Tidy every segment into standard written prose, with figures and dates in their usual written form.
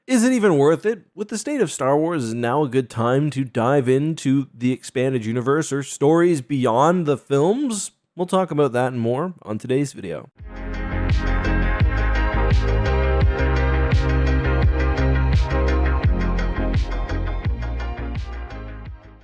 is it even worth it? With the state of Star Wars, is now a good time to dive into the expanded universe or stories beyond the films? We'll talk about that and more on today's video.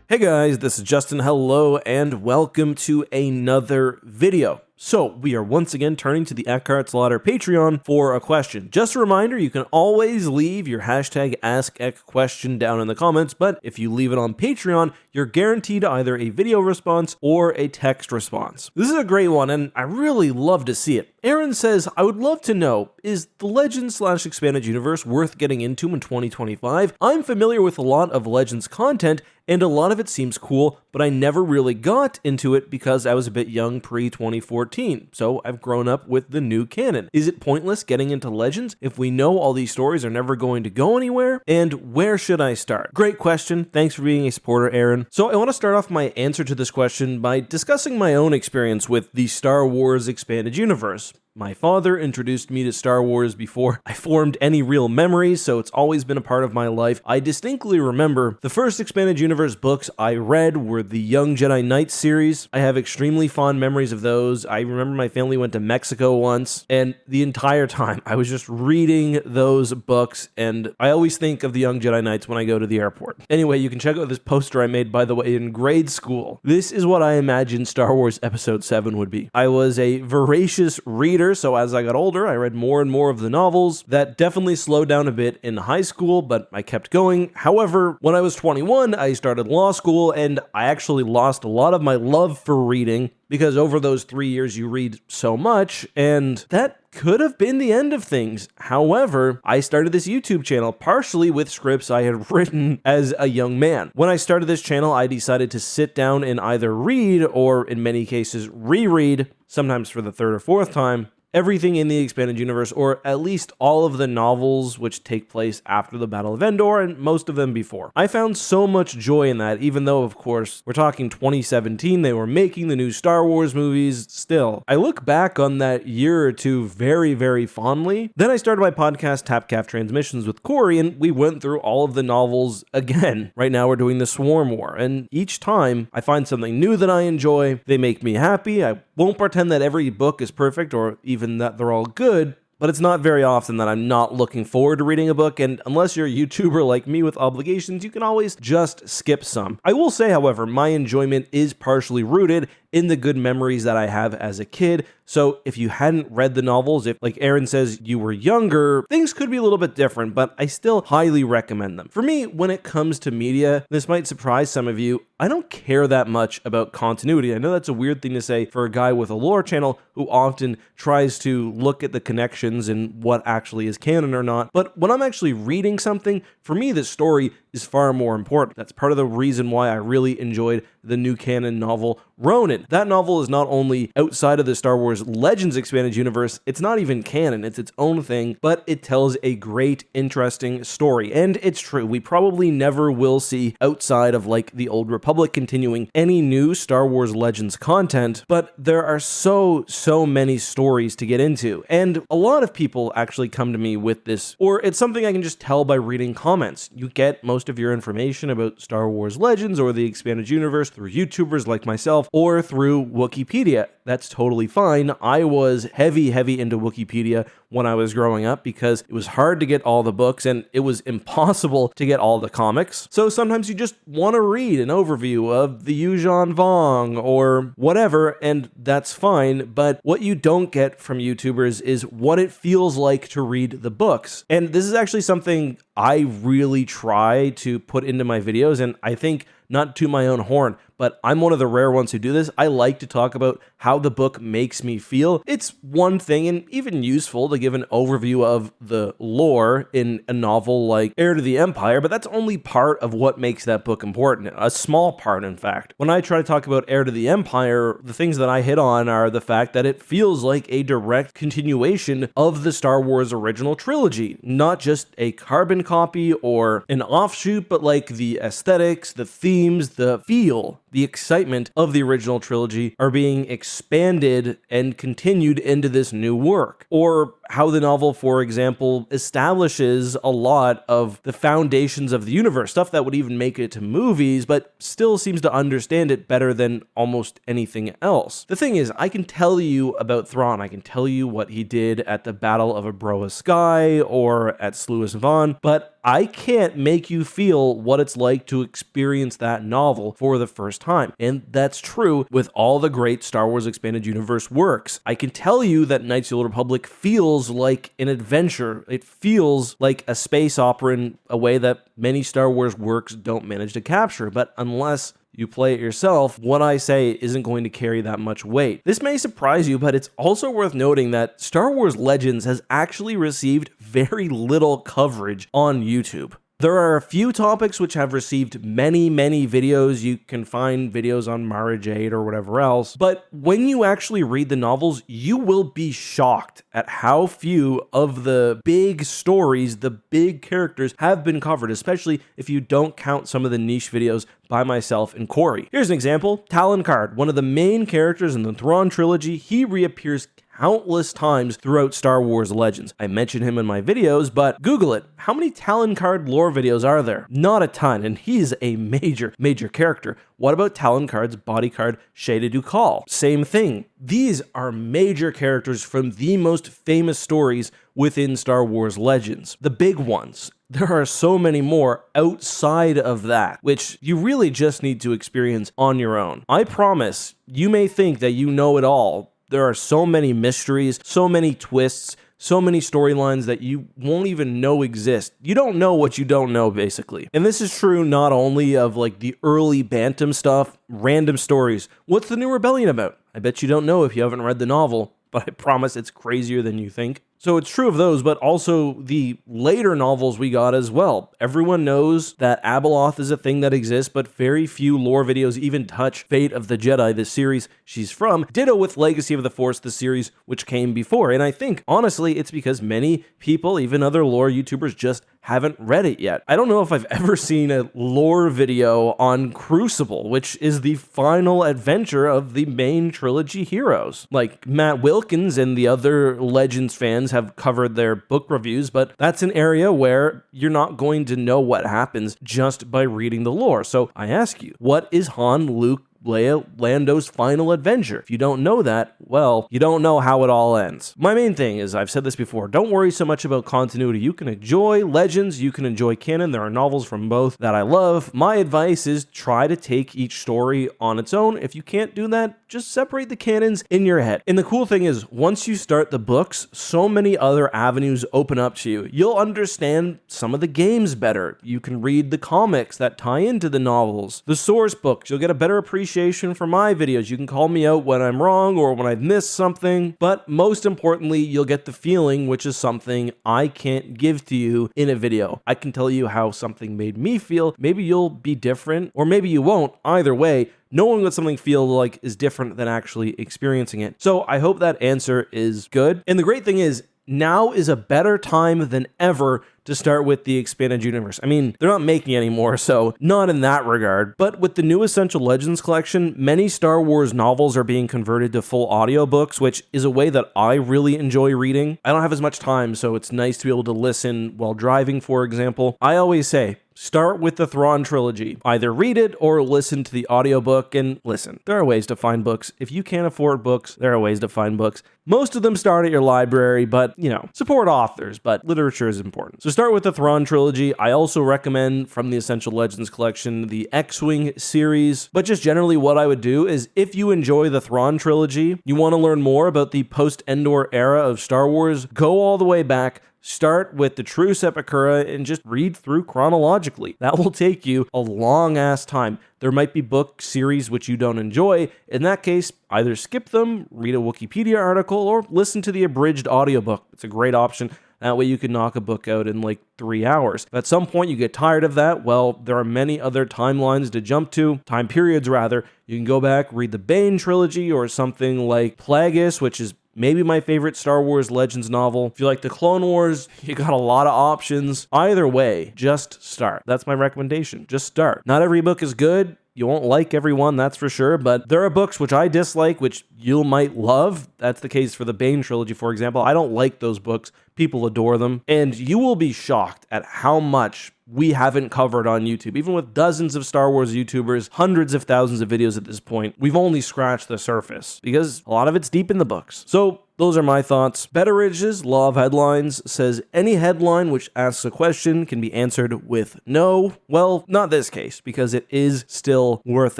Hey guys, this is Justin. Hello and welcome to another video. So we are once again turning to the Eckhart Slaughter Patreon for a question. Just a reminder, you can always leave your hashtag AskEck question down in the comments, but if you leave it on Patreon, you're guaranteed either a video response or a text response. This is a great one, and I really love to see it. Aaron says, I would love to know, is the Legends/Expanded Universe worth getting into in 2025? I'm familiar with a lot of Legends content, and a lot of it seems cool, but I never really got into it because I was a bit young pre-2014, so I've grown up with the new canon. Is it pointless getting into Legends if we know all these stories are never going to go anywhere? And where should I start? Great question. Thanks for being a supporter, Aaron. So I want to start off my answer to this question by discussing my own experience with the Star Wars Expanded Universe. My father introduced me to Star Wars before I formed any real memories, so it's always been a part of my life. I distinctly remember the first Expanded Universe books I read were the Young Jedi Knights series. I have extremely fond memories of those. I remember my family went to Mexico once, and the entire time I was just reading those books, and I always think of the Young Jedi Knights when I go to the airport. Anyway, you can check out this poster I made, by the way, in grade school. This is what I imagined Star Wars Episode 7 would be. I was a voracious reader, so as I got older, I read more and more of the novels. That definitely slowed down a bit in high school, but I kept going. However, when I was 21, I started law school, and I actually lost a lot of my love for reading because over those 3 years you read so much, and that could have been the end of things. However, I started this YouTube channel partially with scripts I had written as a young man. When I started this channel, I decided to sit down and either read or in many cases reread, sometimes for the third or fourth time, everything in the Expanded Universe, or at least all of the novels which take place after the Battle of Endor, and most of them before. I found so much joy in that, even though, of course, we're talking 2017, they were making the new Star Wars movies. Still, I look back on that year or two very, very fondly. Then I started my podcast, Tapcaf Transmissions, with Corey, and we went through all of the novels again. Right now, we're doing the Swarm War, and each time I find something new that I enjoy. They make me happy. I won't pretend that every book is perfect or even that they're all good, but it's not very often that I'm not looking forward to reading a book, and unless you're a YouTuber like me with obligations, you can always just skip some. I will say, however, my enjoyment is partially rooted in the good memories that I have as a kid. So if you hadn't read the novels, if, like Aaron says, you were younger, things could be a little bit different, but I still highly recommend them. For me, when it comes to media, this might surprise some of you, I don't care that much about continuity. I know that's a weird thing to say for a guy with a lore channel who often tries to look at the connections and what actually is canon or not. But when I'm actually reading something, for me, the story is far more important. That's part of the reason why I really enjoyed the new canon novel, Ronin. That novel is not only outside of the Star Wars Legends Expanded Universe, it's not even canon, it's its own thing, but it tells a great, interesting story. And it's true, we probably never will see outside of like the Old Republic continuing any new Star Wars Legends content, but there are so many stories to get into. And a lot of people actually come to me with this, or it's something I can just tell by reading comments. You get most of your information about Star Wars Legends or the Expanded Universe through YouTubers like myself or through Wikipedia. That's totally fine. I was heavy into Wikipedia when I was growing up because it was hard to get all the books and it was impossible to get all the comics. So sometimes you just want to read an overview of the Yuuzhan Vong or whatever, and that's fine. But what you don't get from YouTubers is what it feels like to read the books. And this is actually something I really try to put into my videos, and I think not to my own horn, but I'm one of the rare ones who do this. I like to talk about how the book makes me feel. It's one thing and even useful to give an overview of the lore in a novel like Heir to the Empire, but that's only part of what makes that book important. A small part, in fact. When I try to talk about Heir to the Empire, the things that I hit on are the fact that it feels like a direct continuation of the Star Wars original trilogy, not just a carbon copy or an offshoot, but like the aesthetics, the themes, the feel. the excitement of the original trilogy are being expanded and continued into this new work. Or how the novel, for example, establishes a lot of the foundations of the universe, stuff that would even make it to movies, but still seems to understand it better than almost anything else. The thing is, I can tell you about Thrawn, I can tell you what he did at the Battle of Abroa Sky or at Sluis Van, but I can't make you feel what it's like to experience that novel for the first time. And that's true with all the great Star Wars Expanded Universe works. I can tell you that Knights of the Old Republic feels like an adventure. It feels like a space opera in a way that many Star Wars works don't manage to capture. But unless you play it yourself, what I say isn't going to carry that much weight. This may surprise you, but it's also worth noting that Star Wars Legends has actually received very little coverage on YouTube. There are a few topics which have received many videos. You can find videos on Mara Jade or whatever else. But when you actually read the novels, you will be shocked at how few of the big stories, the big characters have been covered, especially if you don't count some of the niche videos by myself and Corey. Here's an example. Talon Karrde, one of the main characters in the Thrawn trilogy, he reappears countless times throughout Star Wars Legends. I mention him in my videos, but Google it. How many Talon Karrde lore videos are there? Not a ton, and he's a major character. What about Talon Karrde's bodyguard, Shayda Dukal? Same thing. These are major characters from the most famous stories within Star Wars Legends. The big ones. There are so many more outside of that, which you really just need to experience on your own. I promise, you may think that you know it all. There are so many mysteries, so many twists, so many storylines that you won't even know exist. You don't know what you don't know, basically. And this is true not only of like the early Bantam stuff, random stories. What's the new rebellion about? I bet you don't know if you haven't read the novel, but I promise it's crazier than you think. So it's true of those, but also the later novels we got as well. Everyone knows that Abeloth is a thing that exists, but very few lore videos even touch Fate of the Jedi, the series she's from. Ditto with Legacy of the Force, the series which came before. And I think, honestly, it's because many people, even other lore YouTubers, just haven't read it yet. I don't know if I've ever seen a lore video on Crucible, which is the final adventure of the main trilogy heroes. Like, Matt Wilkins and the other Legends fans have covered their book reviews, but that's an area where you're not going to know what happens just by reading the lore. So I ask you, what is Han, Luke, Leia, Lando's final adventure? If you don't know that, well, you don't know how it all ends. My main thing is, I've said this before, don't worry so much about continuity. You can enjoy Legends, you can enjoy canon. There are novels from both that I love. My advice is try to take each story on its own. If you can't do that, just separate the canons in your head. And the cool thing is, once you start the books, so many other avenues open up to you. You'll understand some of the games better. You can read the comics that tie into the novels, the source books. You'll get a better appreciation for my videos. You can call me out when I'm wrong or when I've missed something, but most importantly, you'll get the feeling, which is something I can't give to you in a video. I can tell you how something made me feel. Maybe you'll be different, or maybe you won't. Either way, knowing what something feels like is different than actually experiencing it. So I hope that answer is good. And the great thing is, now is a better time than ever to start with the Expanded Universe. I mean, they're not making anymore, so not in that regard. But with the new Essential Legends collection, many Star Wars novels are being converted to full audiobooks, which is a way that I really enjoy reading. I don't have as much time, so it's nice to be able to listen while driving, for example. I always say, start with the Thrawn trilogy. Either read it or listen to the audiobook. And listen, there are ways to find books. If you can't afford books, there are ways to find books. Most of them start at your library, but, you know, support authors, but literature is important. So start with the Thrawn trilogy. I also recommend from the Essential Legends collection, the X-Wing series. But just generally what I would do is, if you enjoy the Thrawn trilogy, you want to learn more about the post-Endor era of Star Wars, go all the way back. Start with the true Sepultura and just read through chronologically. That will take you a long ass time. There might be book series which you don't enjoy. In that case, either skip them, read a Wikipedia article, or listen to the abridged audiobook. It's a great option. That way you can knock a book out in like 3 hours. If at some point you get tired of that, well, there are many other timelines to jump to, time periods rather. You can go back, read the Bane trilogy or something like Plagueis, which is maybe my favorite Star Wars Legends novel. If you like the Clone Wars, you got a lot of options. Either way, just start. That's my recommendation. Just start. Not every book is good. You won't like every one, that's for sure, but there are books which I dislike, which you might love. That's the case for the Bane trilogy, for example. I don't like those books. People adore them. And you will be shocked at how much we haven't covered on YouTube. Even with dozens of Star Wars YouTubers, hundreds of thousands of videos at this point, we've only scratched the surface because a lot of it's deep in the books. So those are my thoughts. Betteridge's Law of Headlines says, any headline which asks a question can be answered with no. Well, not this case, because it is still worth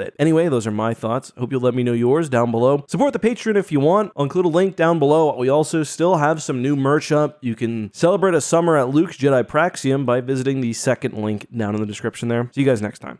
it. Anyway, those are my thoughts. Hope you'll let me know yours down below. Support the Patreon if you want. I'll include a link down below. We also still have some new merch up. You can celebrate a summer at Luke's Jedi Praxium by visiting the second link down in the description there. See you guys next time.